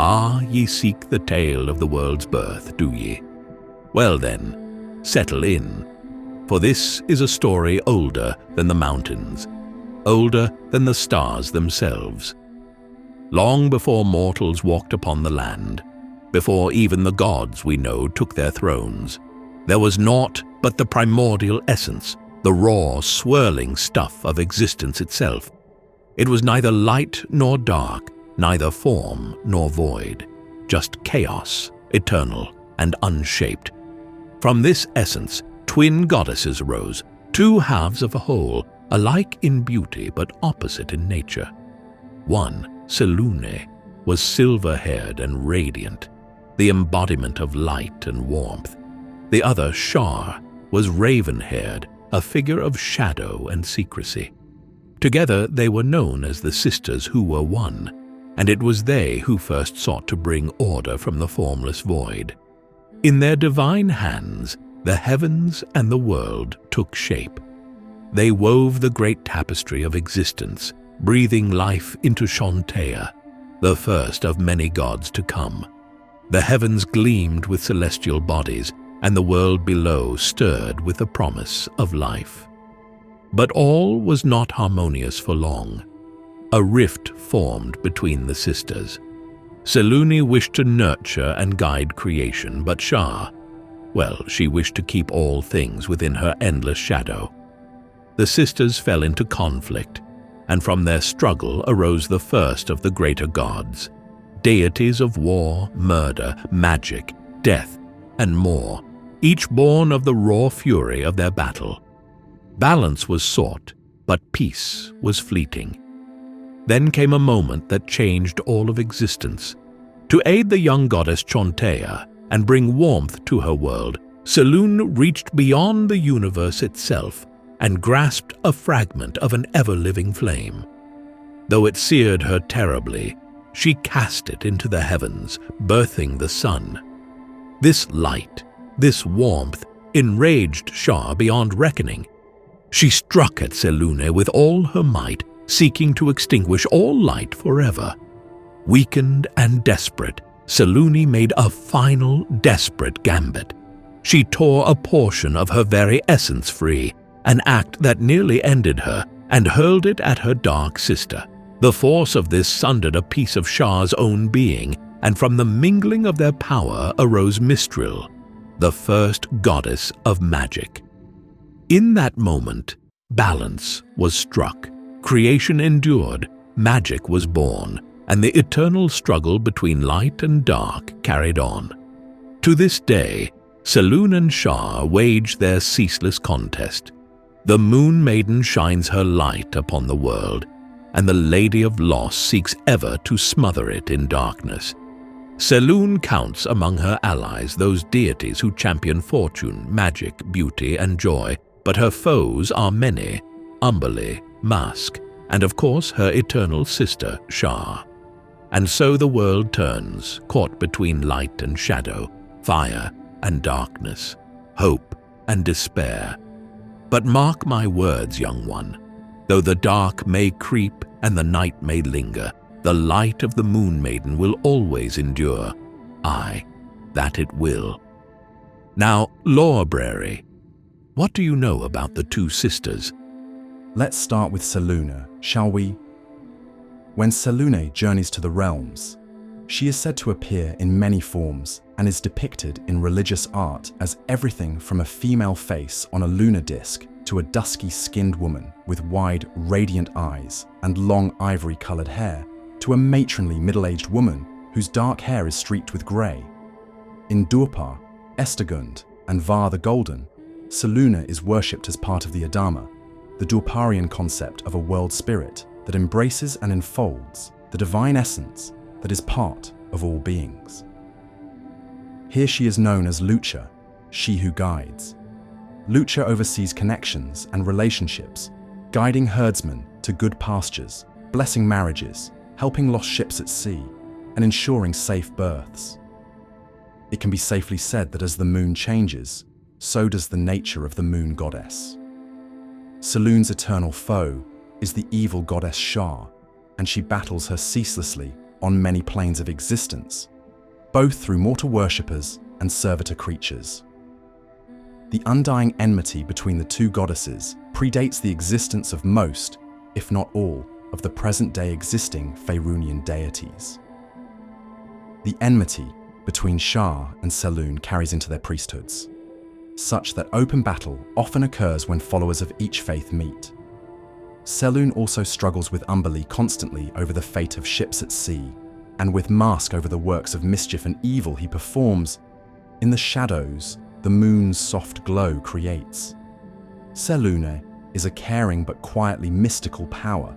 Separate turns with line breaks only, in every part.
Ah, ye seek the tale of the world's birth, do ye? Well then, settle in, for this is a story older than the mountains, older than the stars themselves. Long before mortals walked upon the land, before even the gods we know took their thrones, there was naught but the primordial essence, the raw, swirling stuff of existence itself. It was neither light nor dark, neither form nor void, just chaos, eternal and unshaped. From this essence, twin goddesses arose, two halves of a whole, alike in beauty but opposite in nature. One, Selûne, was silver-haired and radiant, the embodiment of light and warmth. The other, Shar, was raven-haired, a figure of shadow and secrecy. Together they were known as the sisters who were one, and it was they who first sought to bring order from the formless void. In their divine hands, the heavens and the world took shape. They wove the great tapestry of existence, breathing life into Shontea, the first of many gods to come. The heavens gleamed with celestial bodies, and the world below stirred with the promise of life. But all was not harmonious for long. A rift formed between the sisters. Selûne wished to nurture and guide creation, but Shar, well, she wished to keep all things within her endless shadow. The sisters fell into conflict, and from their struggle arose the first of the greater gods, deities of war, murder, magic, death, and more, each born of the raw fury of their battle. Balance was sought, but peace was fleeting. Then came a moment that changed all of existence. To aid the young goddess Shontea and bring warmth to her world, Selûne reached beyond the universe itself and grasped a fragment of an ever-living flame. Though it seared her terribly, she cast it into the heavens, birthing the sun. This light, this warmth, enraged Shar beyond reckoning. She struck at Selûne with all her might, seeking to extinguish all light forever. Weakened and desperate, Selûne made a final, desperate gambit. She tore a portion of her very essence free, an act that nearly ended her, and hurled it at her dark sister. The force of this sundered a piece of Shar's own being, and from the mingling of their power arose Mistral, the first goddess of magic. In that moment, balance was struck. Creation endured, magic was born, and the eternal struggle between light and dark carried on. To this day, Selûne and Shar wage their ceaseless contest. The Moon Maiden shines her light upon the world, and the Lady of Loss seeks ever to smother it in darkness. Selûne counts among her allies those deities who champion fortune, magic, beauty, and joy, but her foes are many, Umberlee, Mask, and of course her eternal sister, Shar. And so the world turns, caught between light and shadow, fire and darkness, hope and despair. But mark my words, young one, though the dark may creep and the night may linger, the light of the Moon Maiden will always endure. Aye, that it will. Now, Lawbrary, what do you know about the two sisters?
Let's start with Selûne, shall we? When Selûne journeys to the realms, she is said to appear in many forms and is depicted in religious art as everything from a female face on a lunar disc to a dusky-skinned woman with wide, radiant eyes and long ivory-colored hair, to a matronly middle-aged woman whose dark hair is streaked with grey. In Durpa, Estegund, and Var the Golden, Selûne is worshipped as part of the Adama, the Durparian concept of a world spirit that embraces and enfolds the divine essence that is part of all beings. Here she is known as Lucha, she who guides. Lucha oversees connections and relationships, guiding herdsmen to good pastures, blessing marriages, helping lost ships at sea, and ensuring safe births. It can be safely said that as the moon changes, so does the nature of the moon goddess. Selûne's eternal foe is the evil goddess Shar, and she battles her ceaselessly on many planes of existence, both through mortal worshippers and servitor creatures. The undying enmity between the two goddesses predates the existence of most, if not all, of the present-day existing Faerûnian deities. The enmity between Shar and Selûne carries into their priesthoods, such that open battle often occurs when followers of each faith meet. Selûne also struggles with Umberlee constantly over the fate of ships at sea, and with Mask over the works of mischief and evil he performs. In the shadows, the moon's soft glow creates. Selûne is a caring but quietly mystical power,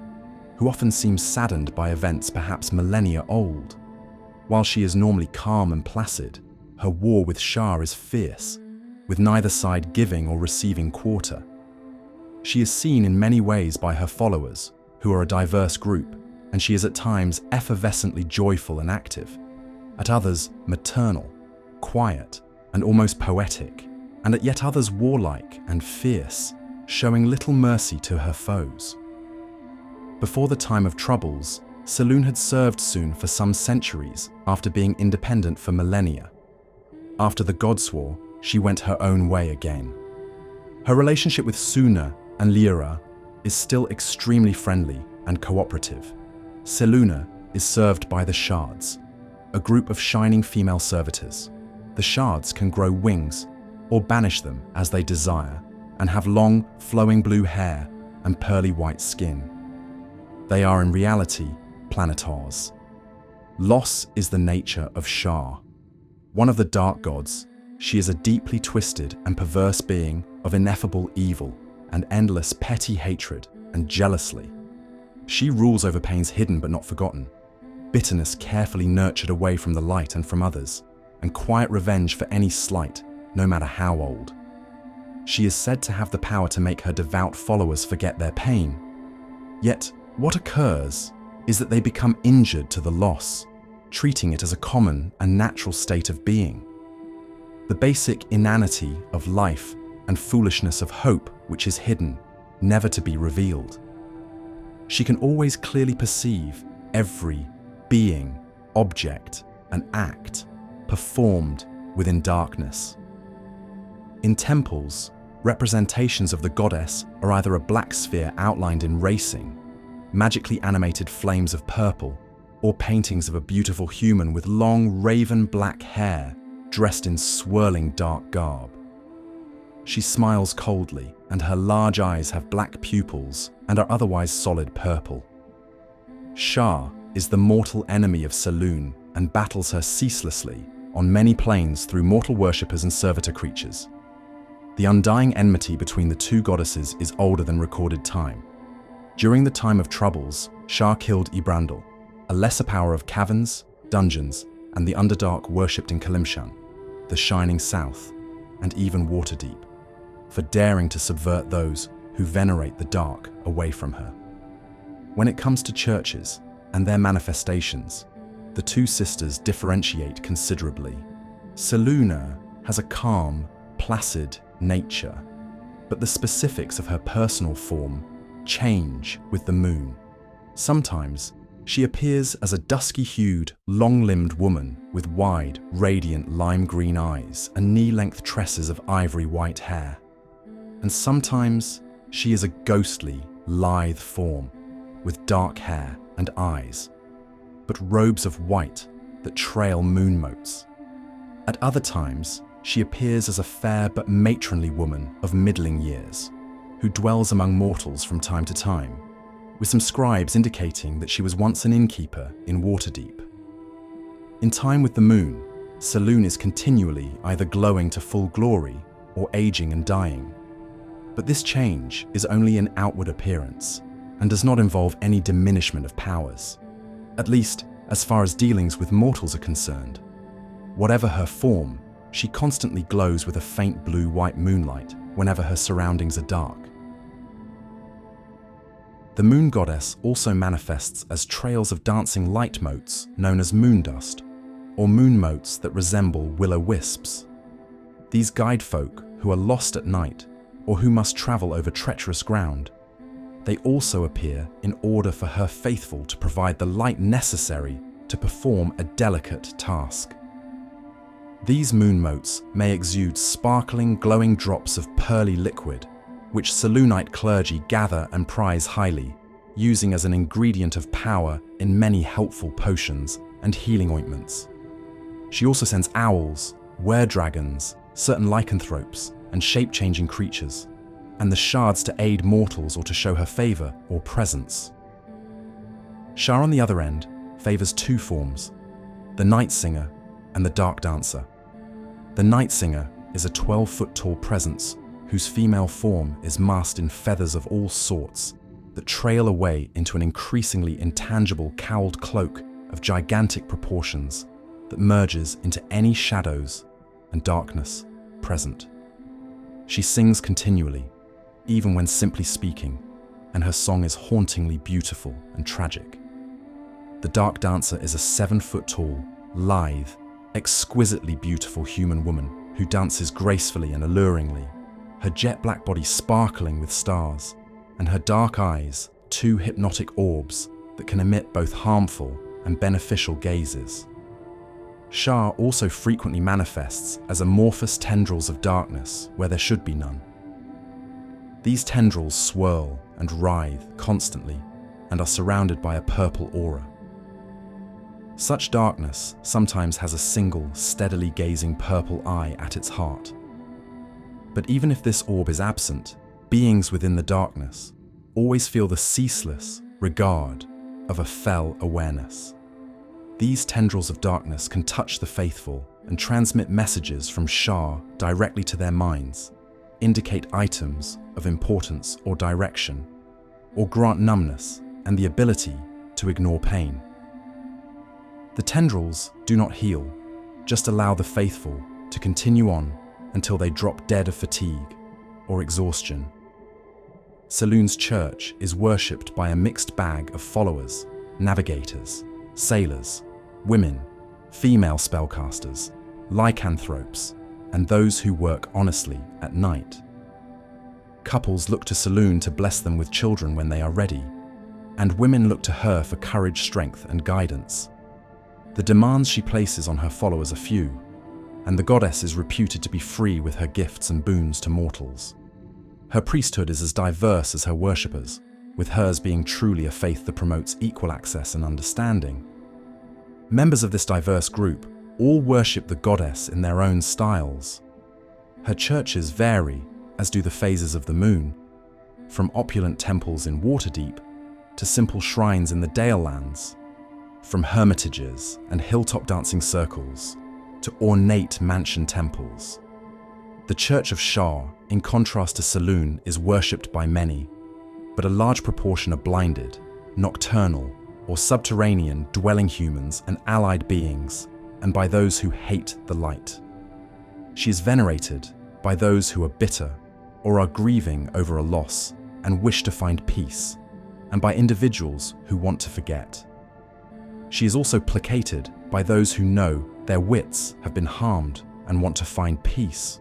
who often seems saddened by events perhaps millennia old. While she is normally calm and placid, her war with Shar is fierce, with neither side giving or receiving quarter. She is seen in many ways by her followers, who are a diverse group, and she is at times effervescently joyful and active, at others maternal, quiet, and almost poetic, and at yet others warlike and fierce, showing little mercy to her foes. Before the time of troubles, Selûne had served Selûne for some centuries after being independent for millennia. After the gods' war, she went her own way again. Her relationship with Suna and Lyra is still extremely friendly and cooperative. Selûne is served by the Shards, a group of shining female servitors. The Shards can grow wings or banish them as they desire, and have long, flowing blue hair and pearly white skin. They are in reality planetars. Loss is the nature of Shar. One of the dark gods, she is a deeply twisted and perverse being of ineffable evil and endless petty hatred and jealousy. She rules over pains hidden but not forgotten, bitterness carefully nurtured away from the light and from others, and quiet revenge for any slight, no matter how old. She is said to have the power to make her devout followers forget their pain. Yet, what occurs is that they become injured to the loss, treating it as a common and natural state of being. The basic inanity of life and foolishness of hope which is hidden, never to be revealed. She can always clearly perceive every being, object, and act performed within darkness. In temples, representations of the goddess are either a black sphere outlined in racing, magically animated flames of purple, or paintings of a beautiful human with long raven black hair dressed in swirling dark garb. She smiles coldly, and her large eyes have black pupils and are otherwise solid purple. Shar is the mortal enemy of Selûne and battles her ceaselessly on many planes through mortal worshippers and servitor creatures. The undying enmity between the two goddesses is older than recorded time. During the time of troubles, Shar killed Ibrandil, a lesser power of caverns, dungeons, and the Underdark worshipped in Kalimshan, the Shining South, and even Waterdeep, for daring to subvert those who venerate the dark away from her. When it comes to churches and their manifestations, the two sisters differentiate considerably. Selûne has a calm, placid nature, but the specifics of her personal form change with the moon. Sometimes she appears as a dusky-hued, long-limbed woman with wide, radiant lime-green eyes and knee-length tresses of ivory-white hair. And sometimes she is a ghostly, lithe form with dark hair and eyes, but robes of white that trail moon motes. At other times, she appears as a fair but matronly woman of middling years, who dwells among mortals from time to time, with some scribes indicating that she was once an innkeeper in Waterdeep. In time with the moon, Selûne is continually either glowing to full glory or aging and dying. But this change is only an outward appearance and does not involve any diminishment of powers, at least as far as dealings with mortals are concerned. Whatever her form, she constantly glows with a faint blue-white moonlight whenever her surroundings are dark. The moon goddess also manifests as trails of dancing light motes known as moon dust, or moon motes that resemble will-o-wisps. These guide folk, who are lost at night or who must travel over treacherous ground. They also appear in order for her faithful to provide the light necessary to perform a delicate task. These moon motes may exude sparkling, glowing drops of pearly liquid, which Selûnite clergy gather and prize highly, using as an ingredient of power in many helpful potions and healing ointments. She also sends owls, were-dragons, certain lycanthropes, and shape-changing creatures, and the shards to aid mortals or to show her favor or presence. Shar, on the other end, favors two forms, the Night Singer and the Dark Dancer. The Night Singer is a 12-foot-tall presence whose female form is masked in feathers of all sorts that trail away into an increasingly intangible cowled cloak of gigantic proportions that merges into any shadows and darkness present. She sings continually, even when simply speaking, and her song is hauntingly beautiful and tragic. The Dark Dancer is a 7-foot-tall, lithe, exquisitely beautiful human woman who dances gracefully and alluringly, her jet-black body sparkling with stars, and her dark eyes, two hypnotic orbs that can emit both harmful and beneficial gazes. Shar also frequently manifests as amorphous tendrils of darkness where there should be none. These tendrils swirl and writhe constantly and are surrounded by a purple aura. Such darkness sometimes has a single, steadily gazing purple eye at its heart. But even if this orb is absent, beings within the darkness always feel the ceaseless regard of a fell awareness. These tendrils of darkness can touch the faithful and transmit messages from Shar directly to their minds, indicate items of importance or direction, or grant numbness and the ability to ignore pain. The tendrils do not heal, just allow the faithful to continue on until they drop dead of fatigue or exhaustion. Selûne's church is worshipped by a mixed bag of followers, navigators, sailors, women, female spellcasters, lycanthropes, and those who work honestly at night. Couples look to Selûne to bless them with children when they are ready, and women look to her for courage, strength, and guidance. The demands she places on her followers are few, and the goddess is reputed to be free with her gifts and boons to mortals. Her priesthood is as diverse as her worshippers, with hers being truly a faith that promotes equal access and understanding. Members of this diverse group all worship the goddess in their own styles. Her churches vary, as do the phases of the moon, from opulent temples in Waterdeep to simple shrines in the Dale Lands, from hermitages and hilltop dancing circles to ornate mansion temples. The Church of Shar, in contrast to Selûne, is worshipped by many, but a large proportion are blinded, nocturnal, or subterranean dwelling humans and allied beings, and by those who hate the light. She is venerated by those who are bitter or are grieving over a loss and wish to find peace, and by individuals who want to forget. She is also placated by those who know their wits have been harmed and want to find peace,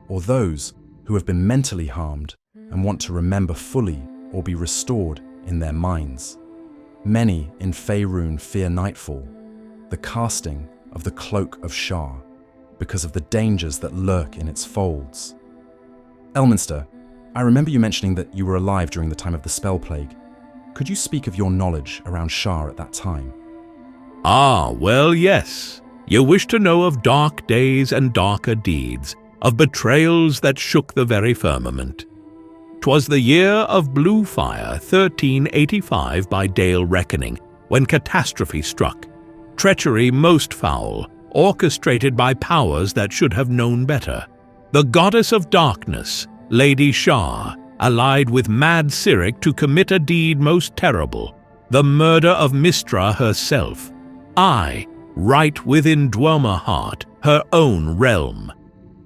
or those who have been mentally harmed and want to remember fully or be restored in their minds. Many in Faerûn fear nightfall, the casting of the cloak of Shar, because of the dangers that lurk in its folds. Elminster, I remember you mentioning that you were alive during the time of the spell plague. Could you speak of your knowledge around Shar at that time?
Ah, well, yes. You wish to know of dark days and darker deeds, of betrayals that shook the very firmament. 'Twas the year of blue fire, 1385 by Dale reckoning, when catastrophe struck. Treachery most foul, orchestrated by powers that should have known better. The goddess of darkness, Lady Shar, allied with mad Cyric to commit a deed most terrible, the murder of Mystra herself. Aye, right within Dogma heart, her own realm.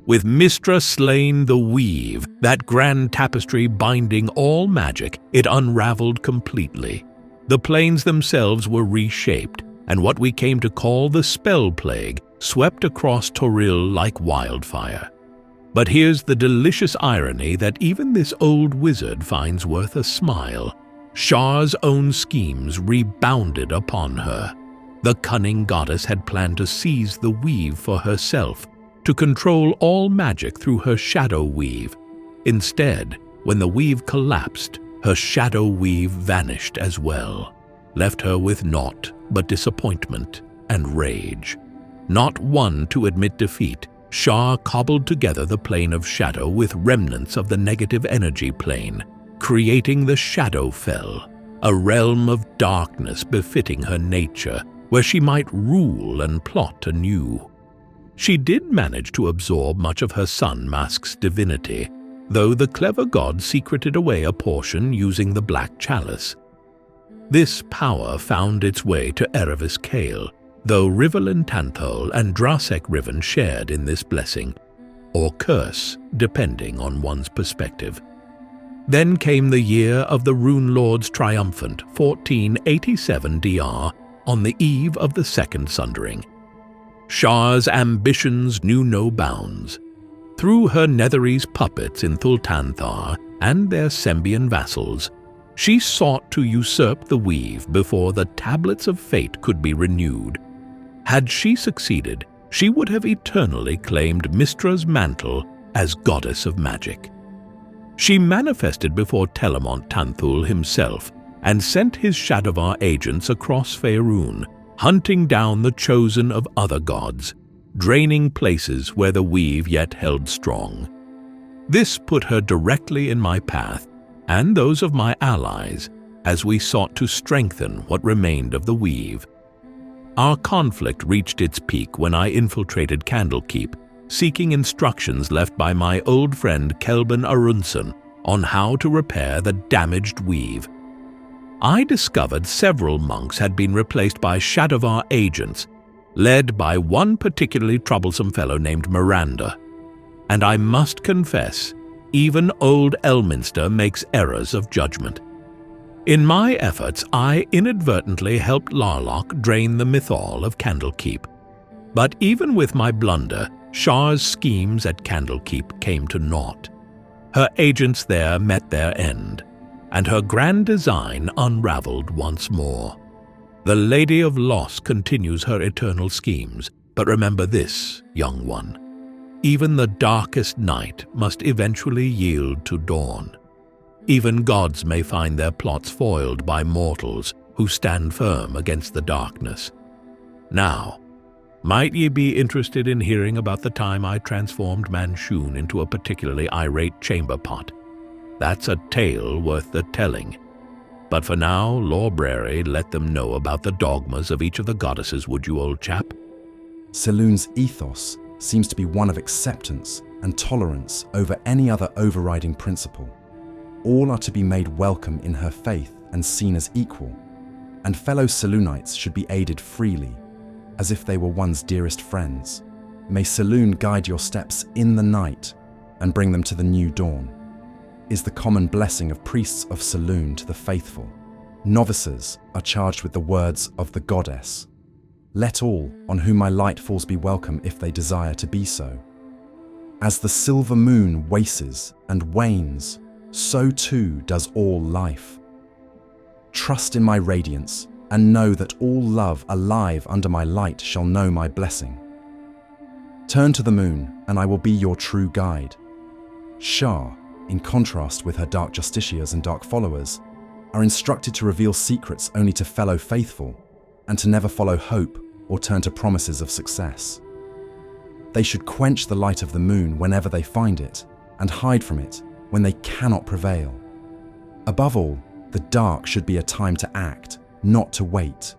With Mystra slain the weave, that grand tapestry binding all magic, it unraveled completely. The planes themselves were reshaped, and what we came to call the spell plague swept across Toril like wildfire. But here's the delicious irony that even this old wizard finds worth a smile. Shar's own schemes rebounded upon her. The cunning goddess had planned to seize the weave for herself, to control all magic through her shadow weave. Instead, when the weave collapsed, her shadow weave vanished as well, left her with naught but disappointment and rage. Not one to admit defeat, Shar cobbled together the plane of shadow with remnants of the negative energy plane, creating the Shadowfell, a realm of darkness befitting her nature, where she might rule and plot anew. She did manage to absorb much of her son Mask's divinity, though the clever god secreted away a portion using the Black Chalice. This power found its way to Erevis Kale, though Rivelin Tanthol and Drasek Riven shared in this blessing, or curse, depending on one's perspective. Then came the year of the Rune Lord's Triumphant, 1487 DR, on the eve of the Second Sundering. Shar's ambitions knew no bounds. Through her Netherese puppets in Thultanthar and their Sembian vassals, she sought to usurp the weave before the Tablets of Fate could be renewed. Had she succeeded, she would have eternally claimed Mystra's mantle as goddess of magic. She manifested before Telemont Tanthul himself and sent his Shadowvar agents across Faerun, hunting down the chosen of other gods, draining places where the weave yet held strong. This put her directly in my path, and those of my allies, as we sought to strengthen what remained of the weave. Our conflict reached its peak when I infiltrated Candlekeep, seeking instructions left by my old friend Kelban Arunson on how to repair the damaged weave. I discovered several monks had been replaced by Shadowvar agents, led by one particularly troublesome fellow named Miranda. And I must confess, even old Elminster makes errors of judgment. In my efforts, I inadvertently helped Larlock drain the mythal of Candlekeep. But even with my blunder, Shar's schemes at Candlekeep came to naught. Her agents there met their end, and her grand design unraveled once more. The Lady of Loss continues her eternal schemes, but remember this, young one. Even the darkest night must eventually yield to dawn. Even gods may find their plots foiled by mortals who stand firm against the darkness. Now, might ye be interested in hearing about the time I transformed Manshoon into a particularly irate chamber pot? That's a tale worth the telling. But for now, Lorbrary, let them know about the dogmas of each of the goddesses, would you, old chap?
Selûne's ethos seems to be one of acceptance and tolerance over any other overriding principle. All are to be made welcome in her faith and seen as equal, and fellow Selûnites should be aided freely, as if they were one's dearest friends. May Selûne guide your steps in the night and bring them to the new dawn, is the common blessing of priests of Selûne to the faithful. Novices are charged with the words of the goddess. Let all on whom my light falls be welcome if they desire to be so. As the silver moon waces and wanes, so too does all life. Trust in my radiance, and know that all love alive under my light shall know my blessing. Turn to the moon, and I will be your true guide. Shar, in contrast with her dark justiciars and dark followers, are instructed to reveal secrets only to fellow faithful, and to never follow hope or turn to promises of success. They should quench the light of the moon whenever they find it, and hide from it when they cannot prevail. Above all, the dark should be a time to act, not to wait.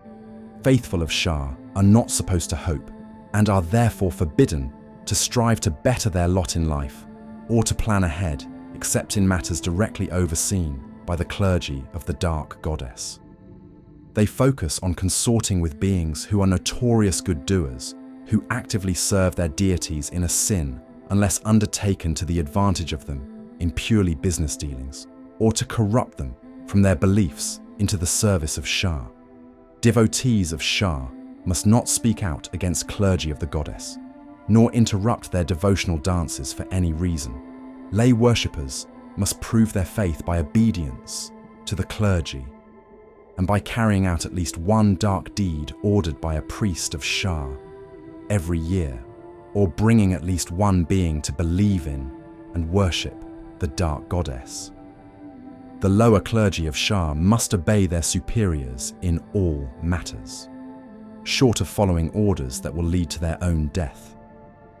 Faithful of Shar are not supposed to hope, and are therefore forbidden to strive to better their lot in life, or to plan ahead, except in matters directly overseen by the clergy of the Dark Goddess. They focus on consorting with beings who are notorious good doers, who actively serve their deities in a sin unless undertaken to the advantage of them in purely business dealings, or to corrupt them from their beliefs into the service of Shar. Devotees of Shar must not speak out against clergy of the goddess. nor interrupt their devotional dances for any reason. Lay worshippers must prove their faith by obedience to the clergy and by carrying out at least one dark deed ordered by a priest of Shar every year, or bringing at least one being to believe in and worship the dark goddess. The lower clergy of Shar must obey their superiors in all matters, short of following orders that will lead to their own death.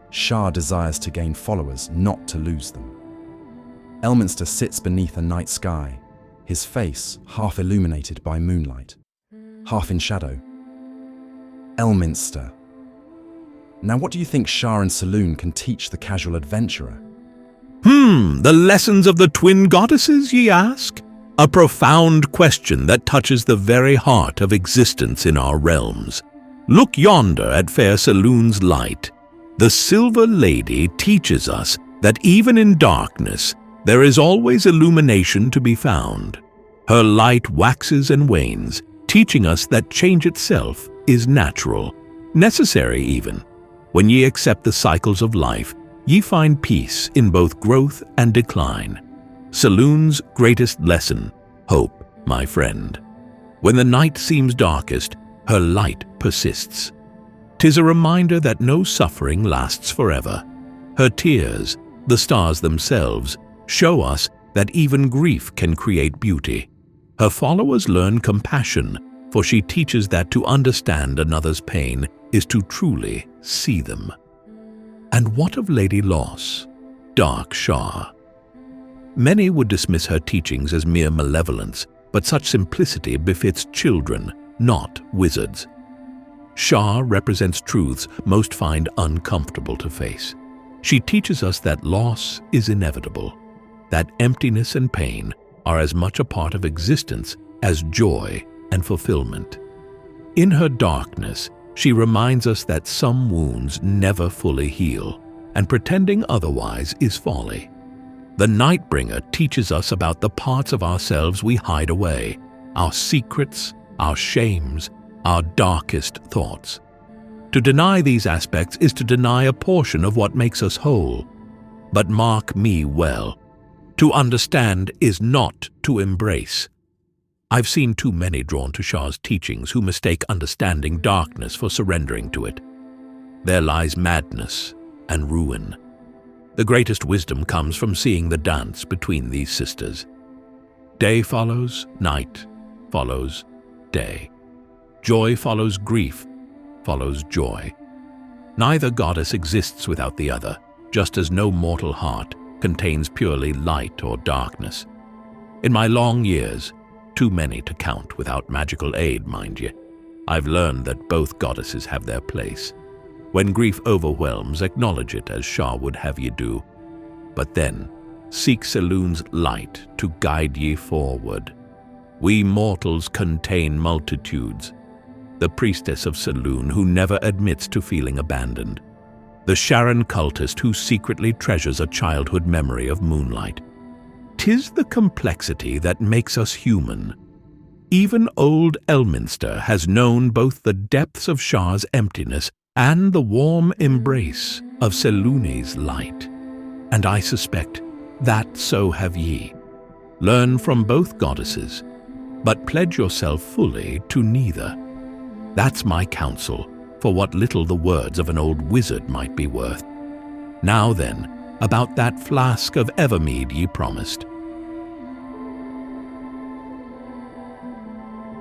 Shar desires to gain followers, not to lose them. Elminster sits beneath a night sky, his face half illuminated by moonlight, half in shadow. Elminster. Now what do you think Shar and Selûne can teach the casual adventurer?
The lessons of the twin goddesses, ye ask? A profound question that touches the very heart of existence in our realms. Look yonder at fair Selûne's light. The Silver Lady teaches us that even in darkness, there is always illumination to be found. Her light waxes and wanes, teaching us that change itself is natural, necessary even. When ye accept the cycles of life, ye find peace in both growth and decline. Selûne's greatest lesson, hope, my friend. When the night seems darkest, her light persists. 'Tis a reminder that no suffering lasts forever. Her tears, the stars themselves, show us that even grief can create beauty. Her followers learn compassion, for she teaches that to understand another's pain is to truly see them. And what of Lady Loss, Dark Shar? Many would dismiss her teachings as mere malevolence, but such simplicity befits children, not wizards. Shar represents truths most find uncomfortable to face. She teaches us that loss is inevitable, that emptiness and pain are as much a part of existence as joy and fulfillment. In her darkness, she reminds us that some wounds never fully heal, and pretending otherwise is folly. The Nightbringer teaches us about the parts of ourselves we hide away, our secrets, our shames, our darkest thoughts. To deny these aspects is to deny a portion of what makes us whole. But mark me well, to understand is not to embrace. I've seen too many drawn to Shar's teachings who mistake understanding darkness for surrendering to it. There lies madness and ruin. The greatest wisdom comes from seeing the dance between these sisters. Day follows night, follows day. Joy follows grief, follows joy. Neither goddess exists without the other, just as no mortal heart contains purely light or darkness. In my long years, too many to count without magical aid, mind you, I've learned that both goddesses have their place. When grief overwhelms, acknowledge it as Shar would have ye do. But then, seek Selûne's light to guide ye forward. We mortals contain multitudes. The priestess of Selûne who never admits to feeling abandoned. The Sharan cultist who secretly treasures a childhood memory of moonlight. 'Tis the complexity that makes us human. Even old Elminster has known both the depths of Shar's emptiness and the warm embrace of Selûne's light. And I suspect that so have ye. Learn from both goddesses, but pledge yourself fully to neither. That's my counsel, for what little the words of an old wizard might be worth. Now then, about that flask of Evermead ye promised.